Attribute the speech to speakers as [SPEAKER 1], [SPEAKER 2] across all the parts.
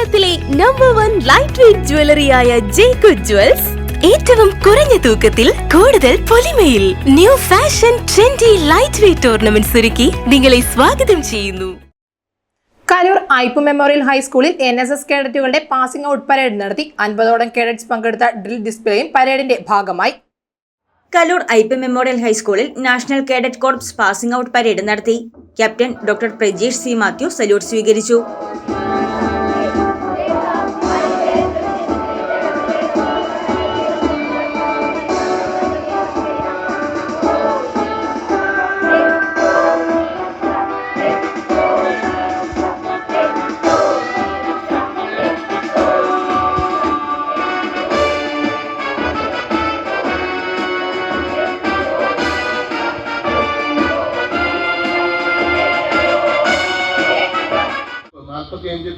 [SPEAKER 1] കേരളത്തിലെ number 1 light weight ജ്വല്ലറിയായ ജേക്കോ ജ്വൽസ് ഏറ്റവും കുറഞ്ഞ തൂക്കത്തിൽ കൂടുതൽ പൊലിമയിൽ new fashion trendy light weight ornaments ഒരുക്കി നിങ്ങളെ സ്വാഗതം ചെയ്യുന്നു.
[SPEAKER 2] കലൂർ ഐപ്പ് മെമ്മോറിയൽ ഹൈസ്കൂളിൽ NSS കേഡറ്റുകളുടെ പാസിംഗ് ഔട്ട് പരേഡ് നടത്തി. 50ഓളം കേഡറ്റ്സ് പങ്കെടുത്ത ഡ്രിൽ ഡിസ്പ്ലേയും പരേഡിന്റെ ഭാഗമായി.
[SPEAKER 3] കലൂർ ഐപ്പ് മെമ്മോറിയൽ ഹൈസ്കൂളിൽ national cadet corps passing out parade നടത്തി. Captain doctor Prajeesh C Mathew salute സ്വീകരിച്ചു.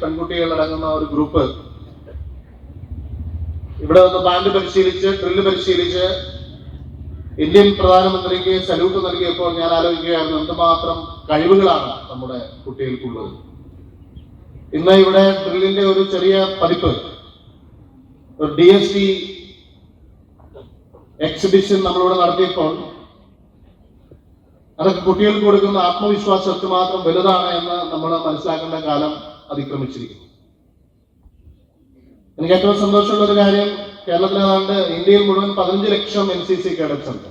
[SPEAKER 4] പെൺകുട്ടികളടങ്ങുന്ന ഒരു ഗ്രൂപ്പ് ഇവിടെ നിന്ന് ബാൻഡ് പരിശീലിച്ച് ഡ്രില്ല് പരിശീലിച്ച് ഇന്ത്യൻ പ്രധാനമന്ത്രിക്ക് സല്യൂട്ട് നൽകിയപ്പോൾ ഞാൻ ആലോചിക്കുകയായിരുന്നു എന്തുമാത്രം കഴിവുകളാണ് നമ്മുടെ കുട്ടികൾക്കുള്ളത്. ഇന്ന് ഇവിടെ ഡ്രില്ലിന്റെ ഒരു ചെറിയ പതിപ്പ് ഒരു DST എക്സിബിഷൻ നമ്മളിവിടെ നടത്തിയപ്പോൾ അതൊക്കെ കുട്ടികൾക്ക് കൊടുക്കുന്ന ആത്മവിശ്വാസം എത്രമാത്രം വലുതാണ് എന്ന് നമ്മൾ മനസ്സിലാക്കേണ്ട കാലം അതിക്രമിച്ചിരിക്കുന്നു. എനിക്ക് ഏറ്റവും സന്തോഷമുള്ള ഒരു കാര്യം കേരളത്തിലെ ഇന്ത്യയിൽ മുഴുവൻ 15 ലക്ഷം NCC കേഡറ്റ്സ് ഉണ്ട്.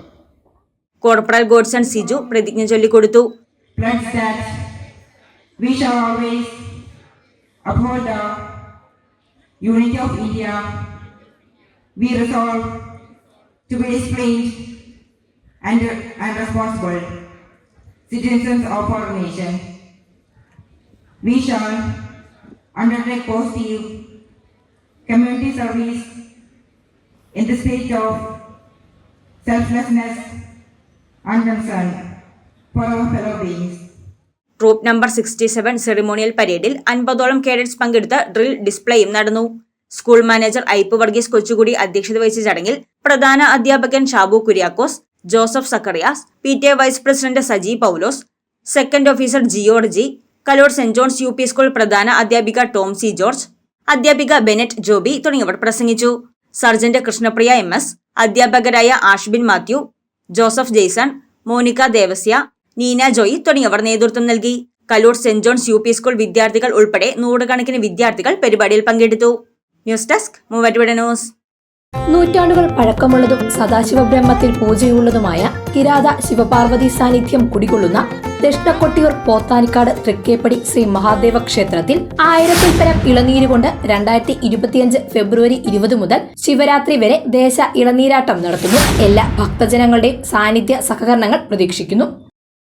[SPEAKER 3] കോർപ്പറൽ ഗോഡ്സൺ സിജു പ്രതിജ്ഞ ചൊല്ലിക്കൊടുത്തു.
[SPEAKER 5] We shall always uphold the unity of India. We resolve to be disciplined and responsible citizens of our nation. We shall undertake positive community service in the spirit of selflessness and concern for our fellow beings.
[SPEAKER 3] Troop number 67 ceremonial പരേഡിൽ 50ഓളം cadets പങ്കെടുത്ത drill ഡിസ്പ്ലേയും നടന്നു. School manager Aipe Varghese Kochukudy അധ്യക്ഷത വഹിച്ച ചടങ്ങിൽ പ്രധാന അധ്യാപകൻ Shabu Kuriakose, Joseph Zacharias, PTA vice president Saji Paulose, second officer Georgy, Kaloor സെന്റ് ജോൺസ് UP സ്കൂൾ പ്രധാന അധ്യാപിക ടോം സി ജോർജ്, അധ്യാപിക ബെനറ്റ് ജോബി തുടങ്ങിയവർ പ്രസംഗിച്ചു. സർജന്റ് കൃഷ്ണപ്രിയ MS, അധ്യാപകരായ ആഷ്ബിൻ മാത്യു, ജോസഫ് ജെയ്സൺ, മോനിക ദേവസ്യ, നീന ജോയി തുടങ്ങിയവർ നേതൃത്വം നൽകി. കലൂർ സെന്റ് ജോൺസ് UP സ്കൂൾ വിദ്യാർത്ഥികൾ ഉൾപ്പെടെ നൂറുകണക്കിന് വിദ്യാർത്ഥികൾ പരിപാടിയിൽ പങ്കെടുത്തു. News desk Muvattupuzha news.
[SPEAKER 6] നൂറ്റാണ്ടുകൾ പഴക്കമുള്ളതും സദാശിവ ബ്രഹ്മത്തിൽ പൂജയുള്ളതുമായ കിരാത ശിവപാർവതി സാന്നിധ്യം കുടികൊള്ളുന്ന ദക്ഷിണക്കൊട്ടിയൂർ പോത്താനിക്കാട് തൃക്കേപ്പടി ശ്രീ മഹാദേവ ക്ഷേത്രത്തിൽ 1000-ൽ പരം ഇളനീരുകൊണ്ട് 2025 ഫെബ്രുവരി 20 മുതൽ ശിവരാത്രി വരെ ദേശ ഇളനീരാട്ടം നടത്തുന്നു. എല്ലാ ഭക്തജനങ്ങളുടെയും സാന്നിധ്യ സഹകരണങ്ങൾ പ്രതീക്ഷിക്കുന്നു.